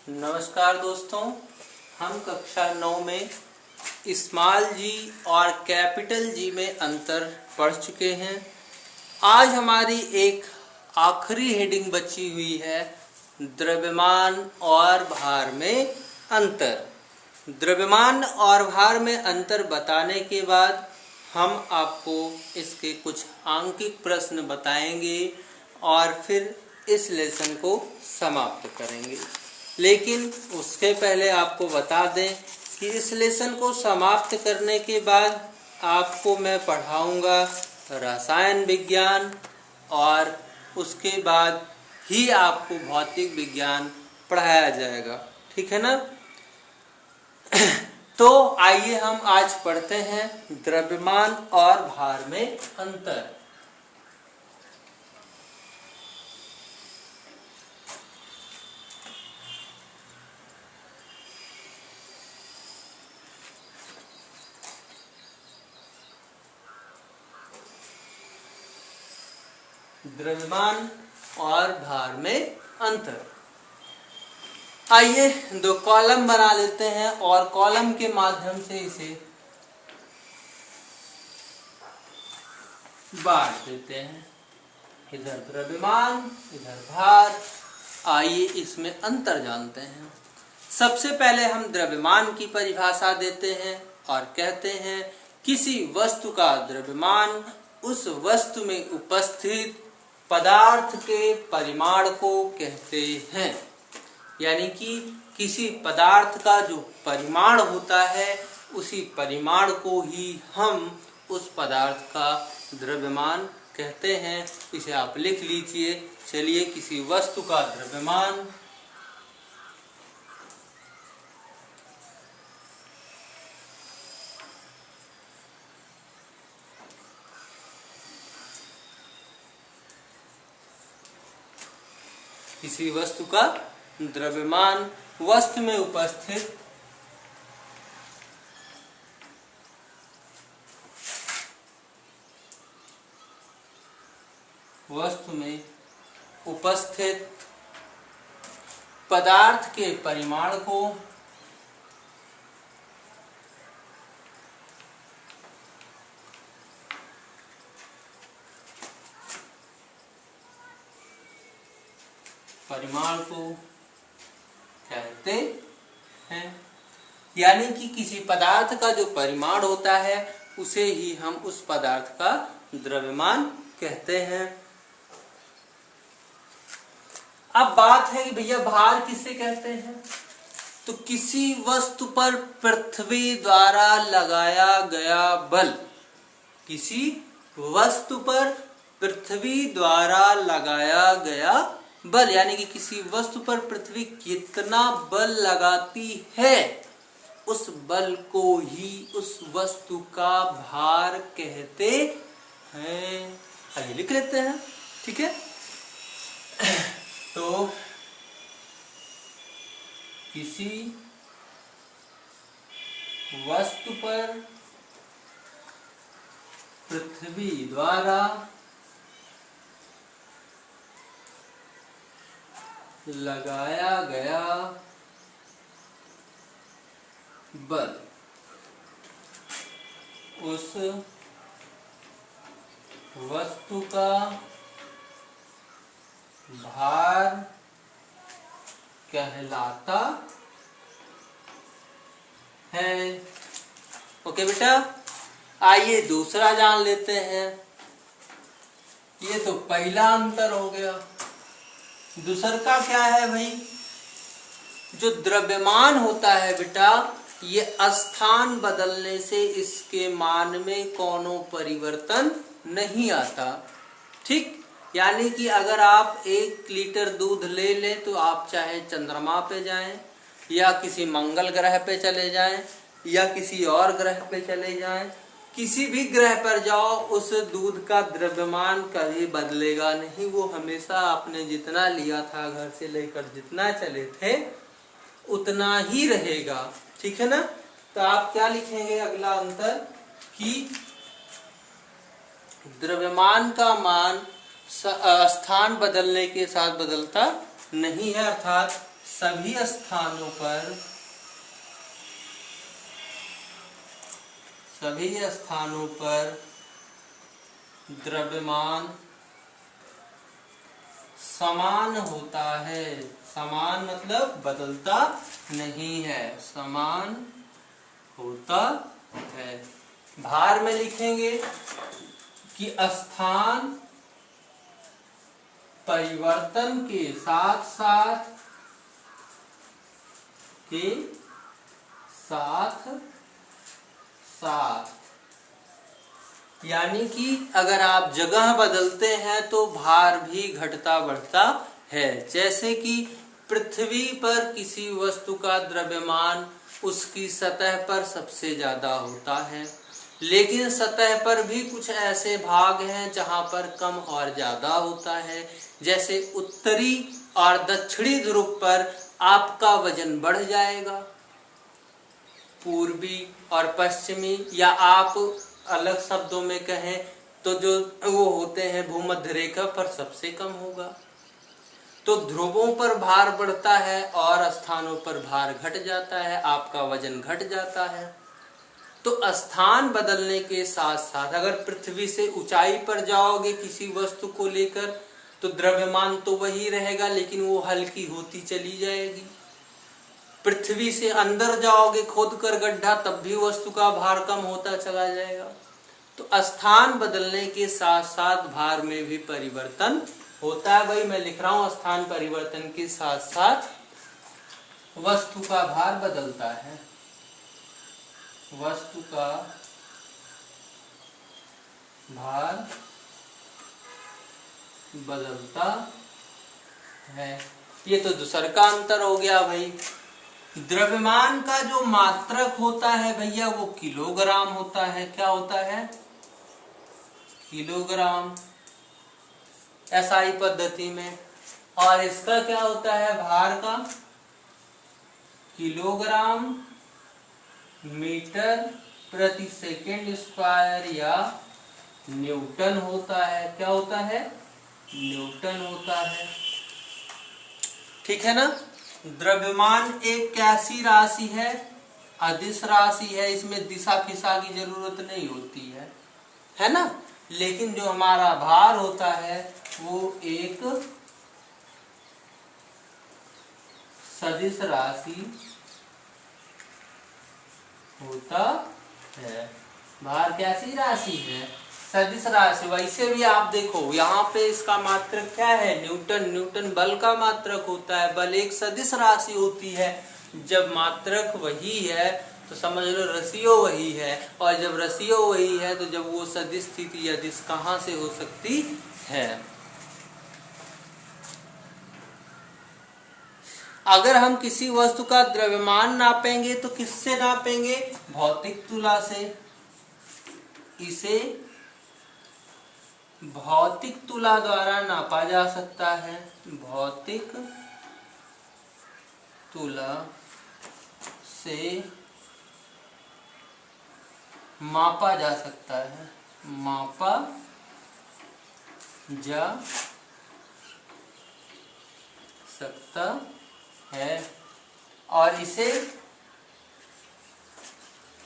नमस्कार दोस्तों, हम कक्षा 9 में स्मॉल जी और कैपिटल जी में अंतर पढ़ चुके हैं। आज हमारी एक आखिरी हेडिंग बची हुई है, द्रव्यमान और भार में अंतर। द्रव्यमान और भार में अंतर बताने के बाद हम आपको इसके कुछ आंकिक प्रश्न बताएंगे और फिर इस लेसन को समाप्त करेंगे। लेकिन उसके पहले आपको बता दें कि इस लेसन को समाप्त करने के बाद आपको मैं पढ़ाऊंगा रसायन विज्ञान और उसके बाद ही आपको भौतिक विज्ञान पढ़ाया जाएगा। ठीक है ना? तो आइए हम आज पढ़ते हैं द्रव्यमान और भार में अंतर। द्रव्यमान और भार में अंतर। आइए दो कॉलम बना लेते हैं और कॉलम के माध्यम से इसे बांट देते हैं। इधर द्रव्यमान, इधर भार। आइए इसमें अंतर जानते हैं। सबसे पहले हम द्रव्यमान की परिभाषा देते हैं और कहते हैं किसी वस्तु का द्रव्यमान उस वस्तु में उपस्थित पदार्थ के परिमाण को कहते हैं। यानी कि किसी पदार्थ का जो परिमाण होता है उसी परिमाण को ही हम उस पदार्थ का द्रव्यमान कहते हैं। इसे आप लिख लीजिए। चलिए, किसी वस्तु का द्रव्यमान किसी वस्तु का द्रव्यमान वस्तु में उपस्थित पदार्थ के परिमाण को कहते हैं। यानी कि किसी पदार्थ का जो परिमाण होता है उसे ही हम उस पदार्थ का द्रव्यमान कहते हैं। अब बात है कि भैया भार किसे कहते हैं? तो किसी वस्तु पर पृथ्वी द्वारा लगाया गया बल, किसी वस्तु पर पृथ्वी द्वारा लगाया गया बल, यानी कि किसी वस्तु पर पृथ्वी कितना बल लगाती है उस बल को ही उस वस्तु का भार कहते हैं। आइए लिख लेते हैं। ठीक है? तो किसी वस्तु पर पृथ्वी द्वारा लगाया गया बल उस वस्तु का भार कहलाता है। ओके बेटा, आइए दूसरा जान लेते हैं। ये तो पहला अंतर हो गया। दूसर का क्या है भाई? जो द्रव्यमान होता है बेटा, ये स्थान बदलने से इसके मान में कोनो परिवर्तन नहीं आता। ठीक? यानी कि अगर आप 1 लीटर दूध ले लें तो आप चाहे चंद्रमा पे जाएं या किसी मंगल ग्रह पे चले जाएं या किसी और ग्रह पे चले जाएं, किसी भी ग्रह पर जाओ, उस दूध का द्रव्यमान कभी बदलेगा नहीं। वो हमेशा आपने जितना लिया था घर से लेकर जितना चले थे उतना ही रहेगा। ठीक है ना? तो आप क्या लिखेंगे अगला अंतर कि द्रव्यमान का मान स्थान बदलने के साथ बदलता नहीं है, अर्थात सभी स्थानों पर द्रव्यमान समान होता है। समान मतलब बदलता नहीं है, समान होता है। भार में लिखेंगे कि स्थान परिवर्तन के साथ साथ यानी कि अगर आप जगह बदलते हैं तो भार भी घटता बढ़ता है। जैसे कि पृथ्वी पर किसी वस्तु का द्रव्यमान उसकी सतह पर सबसे ज्यादा होता है, लेकिन सतह पर भी कुछ ऐसे भाग हैं जहां पर कम और ज्यादा होता है। जैसे उत्तरी और दक्षिणी ध्रुव पर आपका वजन बढ़ जाएगा, पूर्वी और पश्चिमी, या आप अलग शब्दों में कहें तो जो वो होते हैं भूमध्य रेखा पर सबसे कम होगा। तो ध्रुवों पर भार बढ़ता है और स्थानों पर भार घट जाता है, आपका वजन घट जाता है। तो स्थान बदलने के साथ साथ अगर पृथ्वी से ऊंचाई पर जाओगे किसी वस्तु को लेकर तो द्रव्यमान तो वही रहेगा, लेकिन वो हल्की होती चली जाएगी। पृथ्वी से अंदर जाओगे खोद कर गड्ढा, तब भी वस्तु का भार कम होता चला जाएगा। तो स्थान बदलने के साथ साथ भार में भी परिवर्तन होता है। भाई मैं लिख रहा हूं, स्थान परिवर्तन के साथ साथ वस्तु का भार बदलता है। वस्तु का भार बदलता है। ये तो दूसरा का अंतर हो गया भाई। द्रव्यमान का जो मात्रक होता है भैया वो किलोग्राम होता है। क्या होता है? किलोग्राम एसआई पद्धति में। और इसका क्या होता है? भार का किलोग्राम मीटर प्रति सेकेंड स्क्वायर या न्यूटन होता है। क्या होता है? न्यूटन होता है। ठीक है ना। द्रव्यमान एक कैसी राशि है? अदिश राशि है। इसमें दिशा फिशा की जरूरत नहीं होती है ना। लेकिन जो हमारा भार होता है वो एक सदिश राशि होता है। भार कैसी राशि है? सदिश राशि। वैसे भी आप देखो यहाँ पे इसका मात्रक क्या है? न्यूटन। न्यूटन बल का मात्रक होता है। बल एक सदिश राशि होती है। जब मात्रक वही है तो समझ लो रसियो वही है, और जब रसियो वही है तो जब वो सदिश स्थिति अदिश कहाँ से हो सकती है? अगर हम किसी वस्तु का द्रव्यमान नापेंगे तो किससे नापेंगे? भौतिक तुला से। इसे भौतिक तुला द्वारा नापा जा सकता है। भौतिक तुला से मापा जा सकता है। मापा जा सकता है। और इसे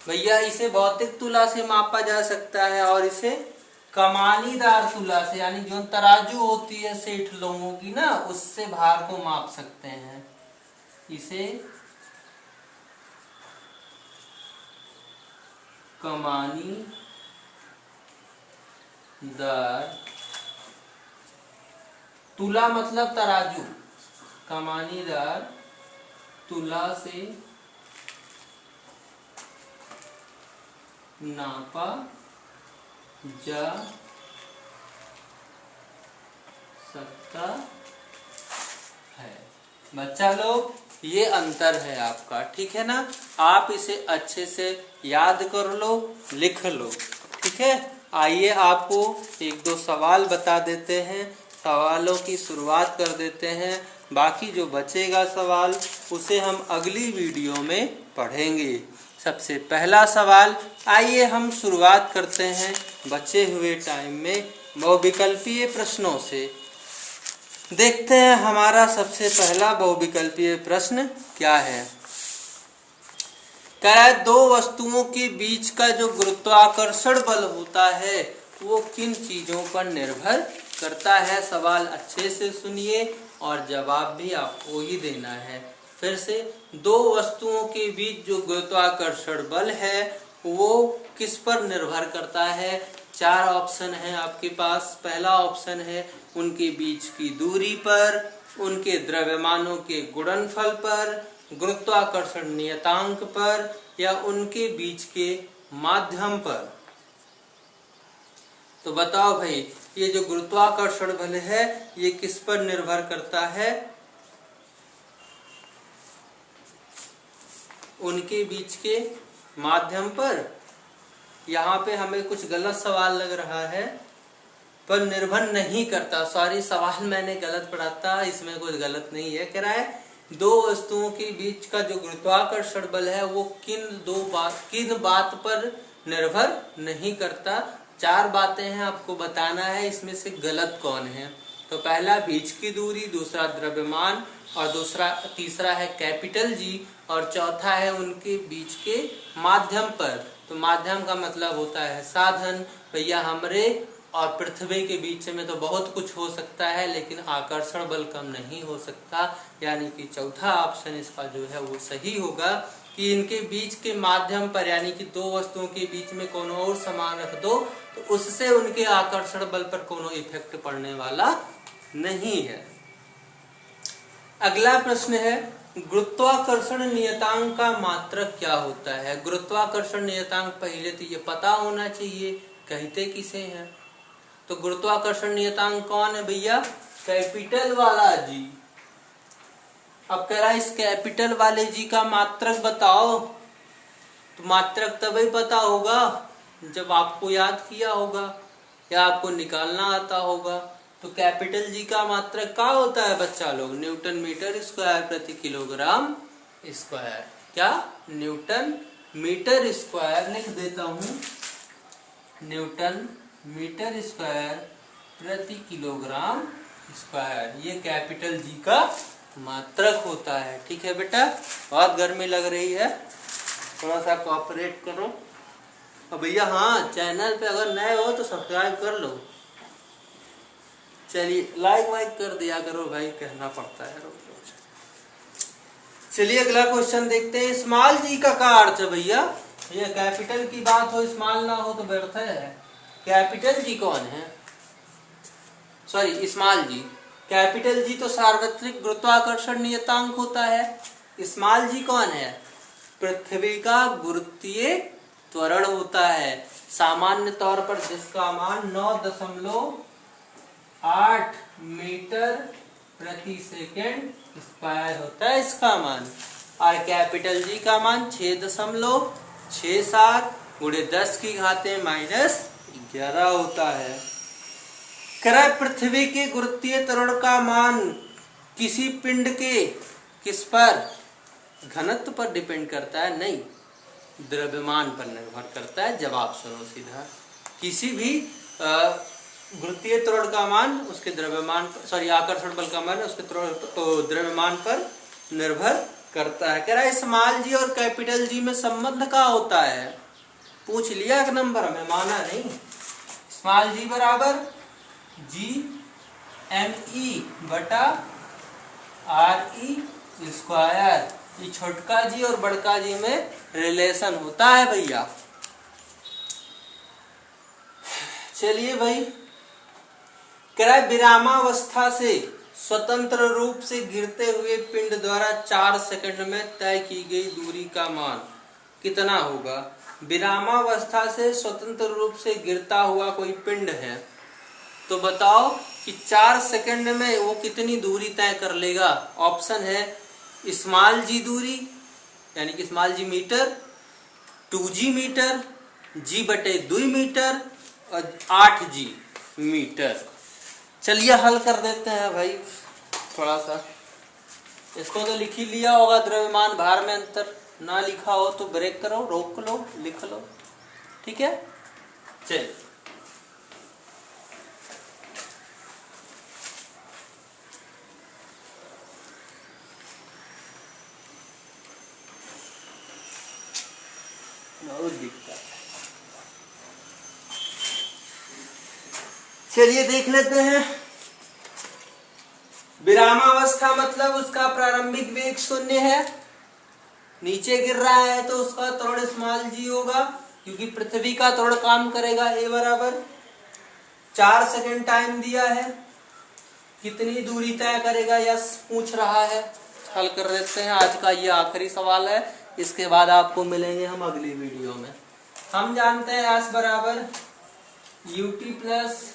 भैया इसे भौतिक तुला से मापा जा सकता है, और इसे कमानीदार तुला से, यानी जो तराजू होती है सेठ लोगों की ना, उससे भार को माप सकते हैं। इसे कमानीदार तुला मतलब तराजू। कमानीदार तुला से नापा जा सकता है। बच्चा लोग ये अंतर है आपका, ठीक है ना। आप इसे अच्छे से याद कर लो, लिख लो, ठीक है। आइए आपको एक दो सवाल बता देते हैं, सवालों की शुरुआत कर देते हैं। बाकी जो बचेगा सवाल उसे हम अगली वीडियो में पढ़ेंगे। सबसे पहला सवाल, आइए हम शुरुआत करते हैं बचे हुए टाइम में बहुविकल्पीय प्रश्नों से। देखते हैं हमारा सबसे पहला बहुविकल्पीय प्रश्न क्या है। कह रहा है दो वस्तुओं के बीच का जो गुरुत्वाकर्षण बल होता है वो किन चीजों पर निर्भर करता है। सवाल अच्छे से सुनिए और जवाब भी आपको ही देना है। फिर से, दो वस्तुओं के बीच जो गुरुत्वाकर्षण बल है वो किस पर निर्भर करता है। चार ऑप्शन है आपके पास। पहला ऑप्शन है उनके बीच की दूरी पर, उनके द्रव्यमानों के गुणनफल पर, गुरुत्वाकर्षण नियतांक पर, या उनके बीच के माध्यम पर। तो बताओ भाई, ये जो गुरुत्वाकर्षण बल है ये किस पर निर्भर करता है। उनके बीच के माध्यम पर। यहाँ पे हमें कुछ गलत सवाल लग रहा है, पर निर्भर नहीं करता। सॉरी, सवाल मैंने गलत पढ़ा था, इसमें कुछ गलत नहीं है। कह रहा है दो वस्तुओं के बीच का जो गुरुत्वाकर्षण बल है वो किन बात पर निर्भर नहीं करता। चार बातें हैं, आपको बताना है इसमें से गलत कौन है। तो पहला बीच की दूरी, दूसरा द्रव्यमान, और तीसरा है कैपिटल जी, और चौथा है उनके बीच के माध्यम पर। तो माध्यम का मतलब होता है साधन। भैया हमरे और पृथ्वी के बीच में तो बहुत कुछ हो सकता है, लेकिन आकर्षण बल कम नहीं हो सकता। यानी कि चौथा ऑप्शन इसका जो है वो सही होगा कि इनके बीच के माध्यम पर, यानी कि दो वस्तुओं के बीच में कोनो और सामान रख दो तो उससे उनके आकर्षण बल पर कोनो इफेक्ट पड़ने वाला नहीं है। अगला प्रश्न है गुरुत्वाकर्षण नियतांक का मात्रक क्या होता है। गुरुत्वाकर्षण नियतांक पहले तो ये पता होना चाहिए, कहते किसे हैं। तो गुरुत्वाकर्षण नियतांक कौन है भैया, कैपिटल वाला जी। अब कह रहा है इस कैपिटल वाले जी का मात्रक बताओ। तो मात्रक तभी पता होगा जब आपको याद किया होगा या आपको निकालना आता होगा। तो कैपिटल जी का मात्रक क्या होता है बच्चा लोग, न्यूटन मीटर स्क्वायर प्रति किलोग्राम स्क्वायर। क्या, न्यूटन मीटर स्क्वायर लिख देता हूं, न्यूटन मीटर स्क्वायर प्रति किलोग्राम स्क्वायर। ये कैपिटल जी का मात्रक होता है। ठीक है बेटा, बहुत गर्मी लग रही है, थोड़ा सा कोऑपरेट करो। और भैया हाँ, चैनल पे अगर नए हो तो सब्सक्राइब कर लो। चलिए लाइक वाइक कर दिया करो भाई, कहना पड़ता है रोज रोज। चलिए अगला क्वेश्चन देखते हैं। स्मॉल जी का क्या अर्थ है भैया। ये कैपिटल की बात हो, स्मॉल ना हो तो व्यर्थ है। कैपिटल जी कौन है, सॉरी स्मॉल जी। कैपिटल जी तो सार्वत्रिक गुरुत्वाकर्षण नियतांक होता है। स्मॉल जी कौन है, पृथ्वी का गुरुत्वीय त्वरण होता है। सामान्य तौर पर जिसका मान 9.8 मीटर प्रति सेकेंड स्क्वायर होता है इसका मान। और कैपिटल जी का मान 6.67 गुणे 10 की घाते -11 होता है। कह पृथ्वी के गुरुत्वीय त्वरण का मान किसी पिंड के किस पर, घनत्व पर डिपेंड करता है, नहीं, द्रव्यमान पर निर्भर करता है। जवाब सुनो सीधा, किसी भी गुरुत्वीय त्वरण का मान उसके द्रव्यमान पर, सॉरी आकर्षण बल का मान उसके द्रव्यमान पर निर्भर करता है। कह रहा है स्मॉल जी और कैपिटल जी में संबंध क्या होता है, पूछ लिया एक नंबर में, माना नहीं। स्मॉल जी बराबर GME बटा RE स्क्वायर। ये छोटका जी और बड़का जी में रिलेशन होता है भैया। चलिए भाई, कह रहा है विरामावस्था से स्वतंत्र रूप से गिरते हुए पिंड द्वारा 4 सेकंड में तय की गई दूरी का मान कितना होगा। विरामावस्था से स्वतंत्र रूप से गिरता हुआ कोई पिंड है, तो बताओ कि 4 सेकंड में वो कितनी दूरी तय कर लेगा। ऑप्शन है स्मॉल जी दूरी, यानी कि small g meter, 2G meter, G/2 meter और 8G मीटर। चलिए हल कर देते हैं भाई। थोड़ा सा इसको तो लिख ही लिया होगा, द्रव्यमान भार में अंतर। ना लिखा हो तो ब्रेक करो, रोक लो, लिख लो, ठीक है। चलिए बहुत दिक्कत है। चलिए देख लेते हैं। विरामावस्था मतलब उसका प्रारंभिक वेग 0 है, नीचे गिर रहा है तो उसका त्वरण स्मॉल जी होगा, क्योंकि पृथ्वी का त्वरण काम करेगा a बराबर 4 सेकंड टाइम दिया है। कितनी दूरी तय करेगा यस पूछ रहा है, हल कर देते हैं। आज का ये आखिरी सवाल है, इसके बाद आपको मिलेंगे हम अगली वीडियो में। हम जानते हैं s बराबर ut plus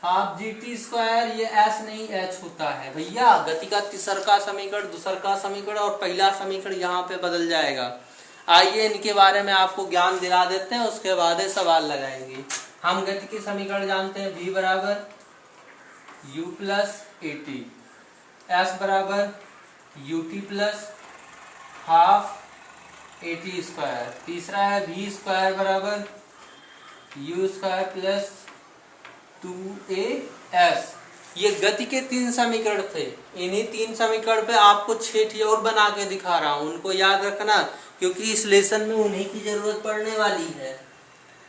half GT square, ये s नहीं h होता है भैया। गति का तीसरा समीकरण, दूसरा समीकरण और पहला समीकरण यहाँ पे बदल जाएगा। आइए इनके बारे में आपको ज्ञान दिला देते हैं, उसके बाद सवाल लगाएंगे। हम गति के समीकरण जानते हैं, v बराबर u प्लस at, s बराबर ut plus half at square, तीसरा है v स्क्वायर बराबर u स्क्वायर प्लस 2as। ये गति के 3 समीकरण थे। इन्हीं 3 समीकरण पे आपको 6 और बना के दिखा रहा हूं, उनको याद रखना, क्योंकि इस लेसन में उन्हीं की जरूरत पड़ने वाली है।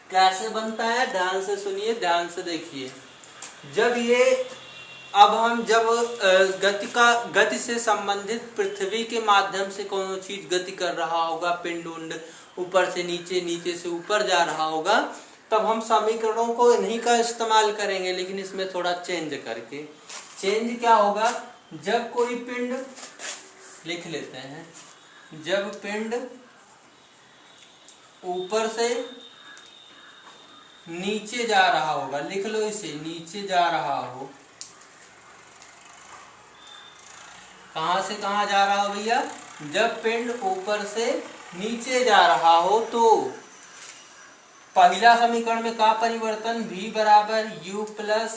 कैसे बनता है ध्यान से सुनिए, ध्यान से देखिए। जब ये हम गति से संबंधित पृथ्वी के माध्यम से कोनो चीज गति कर रहा होगा, पिंड उंड ऊपर से नीचे, नीचे से ऊपर जा रहा होगा, तब हम समीकरणों को इन्हीं का इस्तेमाल करेंगे, लेकिन इसमें थोड़ा चेंज करके। चेंज क्या होगा, जब कोई पिंड, लिख लेते हैं, जब पिंड ऊपर से नीचे जा रहा होगा, लिख लो इसे, नीचे जा रहा हो, कहां से कहां जा रहा हो भैया, जब पिंड ऊपर से नीचे जा रहा हो, तो पहला समीकरण में का परिवर्तन, v बराबर u प्लस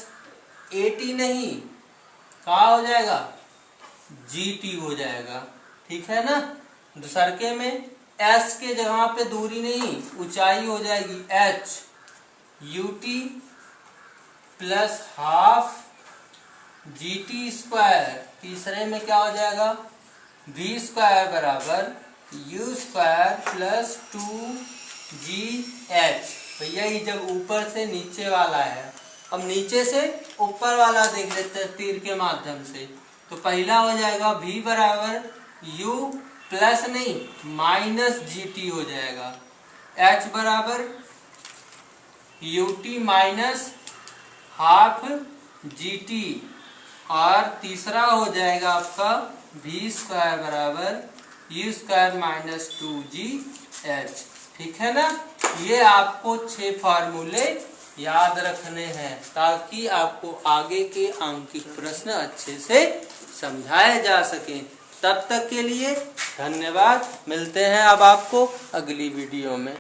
at नहीं, का हो जाएगा, gt हो जाएगा, ठीक है ना। दूसरके में s के जगह पे दूरी नहीं, ऊंचाई हो जाएगी h, ut plus half gt square, तीसरे में क्या हो जाएगा, v स्क्वायर बराबर u स्क्वायर प्लस 2gh। भैया ये जब ऊपर से नीचे वाला है, अब नीचे से ऊपर वाला देख लेते हैं तीर के माध्यम से। तो पहला हो जाएगा v बराबर u प्लस नहीं माइनस gt हो जाएगा, h बराबर ut माइनस हाफ gt, और तीसरा हो जाएगा आपका v स्क्वायर बराबर u स्क्वायर माइनस 2gh, ठीक है ना। ये आपको 6 फार्मूले याद रखने हैं, ताकि आपको आगे के अंकित प्रश्न अच्छे से समझाए जा सके। तब तक के लिए धन्यवाद, मिलते हैं अब आपको अगली वीडियो में।